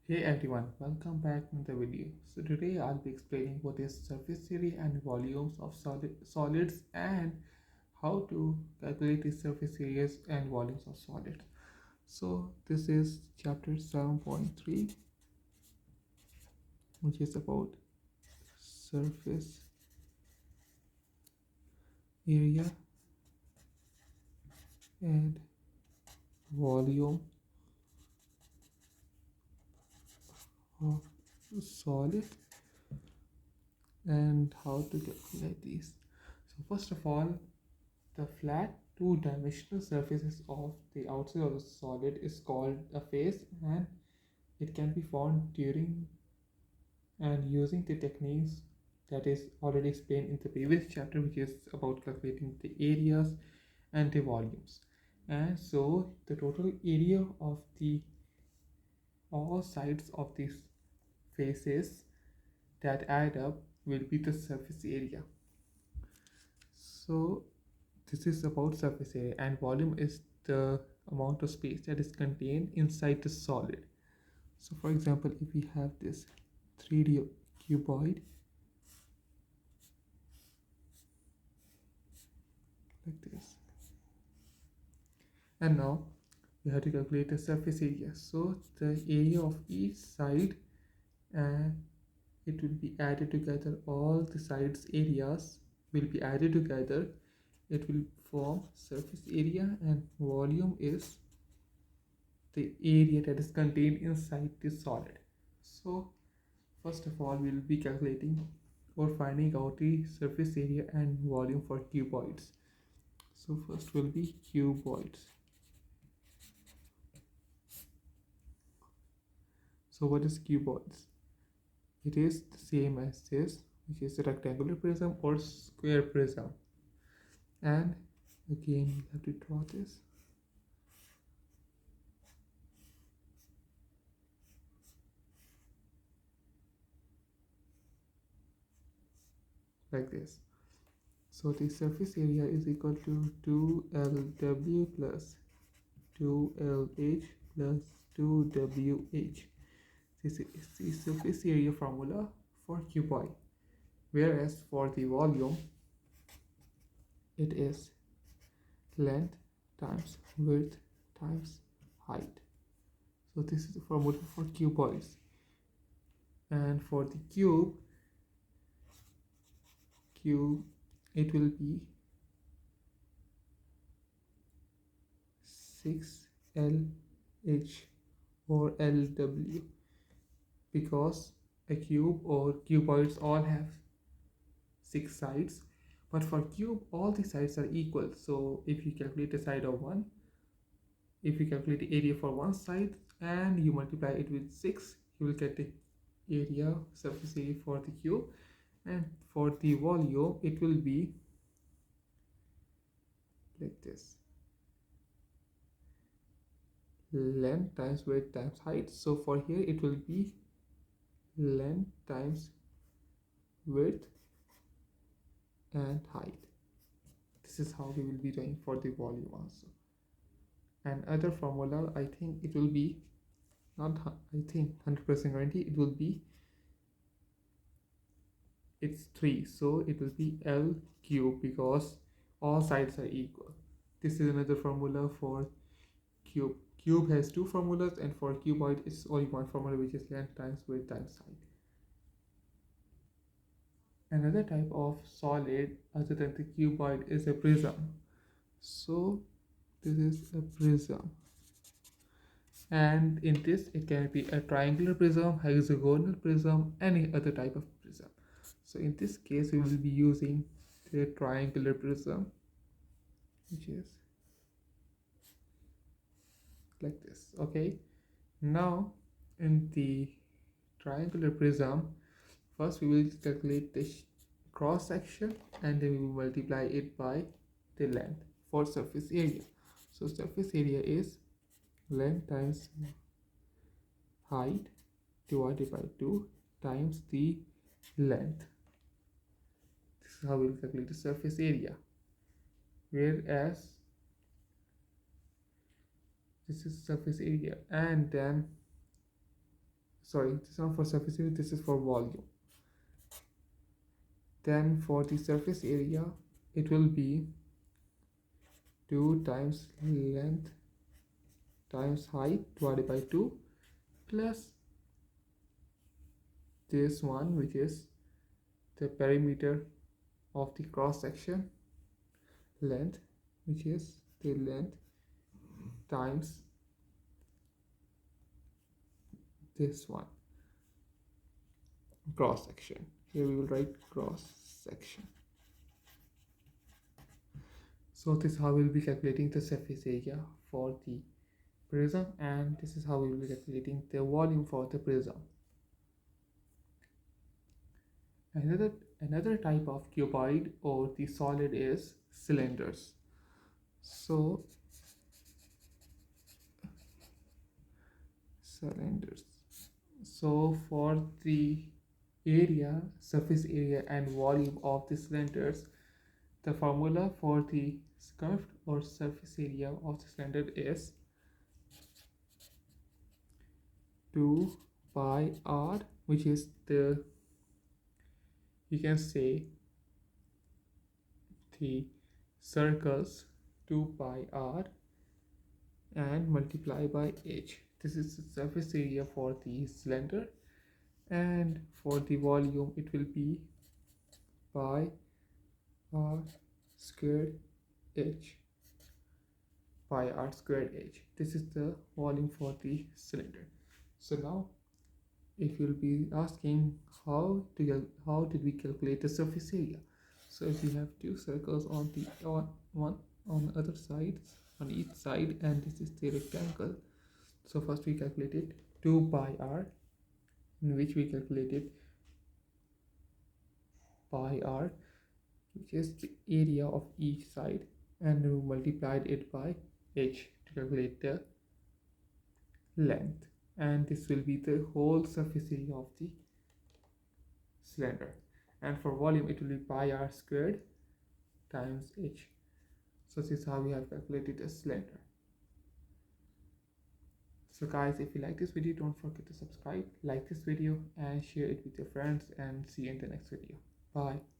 Hey everyone, welcome back in the video. So today I'll be explaining what is surface area and volumes of solids and how to calculate the surface areas and volumes of solids. So this is chapter 7.3, which is about surface area and volume of solid and how to calculate these. So first of all, the flat two-dimensional surfaces of the outside of the solid is called a face, and it can be found during and using the techniques that is already explained in the previous chapter, which is about calculating the areas and the volumes. And so the total area of the all sides of these faces that add up will be the surface area. So this is about surface area, and volume is the amount of space that is contained inside the solid. So for example, if we have this 3D cuboid like this, and now we have to calculate the surface area. So the area of each side, and it will be added together, all the sides areas will be added together, it will form surface area, and volume is the area that is contained inside the solid. So first of all, we will be calculating or finding out the surface area and volume for cuboids. So first will be cuboids. So what is cuboids? It is the same as this, which is a rectangular prism or square prism. And again, we have to draw this. Like this. So the surface area is equal to 2LW plus 2LH plus 2WH. This is the surface area formula for cuboid. Whereas for the volume, it is length times width times height. So this is the formula for cuboids. And for the cube, it will be 6LH or LW, because a cube or cuboids all have 6 sides, but for cube all the sides are equal. So if you calculate the side of one, if you calculate the area for one side and you multiply it with 6, you will get the surface area for the cube. And for the volume, it will be like this: length times width times height. So for here it will be length times width and height. This is how we will be doing for the volume also. And other formula, I think it will be, not I think 100% guarantee, it will be, it's 3, so it will be L cube, because all sides are equal. This is another formula for cube. Cube has 2 formulas, and for cuboid it's only one formula, which is length times width times height. Another type of solid other than the cuboid is a prism. So this is a prism, and in this it can be a triangular prism, hexagonal prism, any other type of prism. So in this case we will be using the triangular prism, which is like this. Okay, now in the triangular prism, first we will calculate the cross section, and then we will multiply it by the length for surface area. So surface area is length times height divided by 2 times the length. This is how we will calculate the surface area. Whereas this is surface area, and then sorry, this is not for surface area, this is for volume. Then for the surface area, it will be 2 times length times height divided by 2 plus this one, which is the perimeter of the cross section, length, which is the length times this one, cross section. Here we will write cross section. So this is how we will be calculating the surface area for the prism, and this is how we will be calculating the volume for the prism. Another type of cuboid or the solid is cylinders. So cylinders. So for the area, surface area and volume of the cylinders, the formula for the curved or surface area of the cylinder is 2 pi r, which is the, you can say, the circles 2 pi r and multiply by h. This is the surface area for the cylinder, and for the volume it will be pi r squared h, pi r squared h. This is the volume for the cylinder. So now if you'll be asking how did we calculate the surface area, so if we have two circles on the one on the other side, on each side, and this is the rectangle, so first we calculated 2 pi r, in which we calculated pi r, which is the area of each side, and we multiplied it by h to calculate the length, and this will be the whole surface area of the cylinder. And for volume it will be pi r squared times h. So this is how we have calculated a cylinder. So guys, if you like this video, don't forget to subscribe, like this video, and share it with your friends, and see you in the next video. Bye.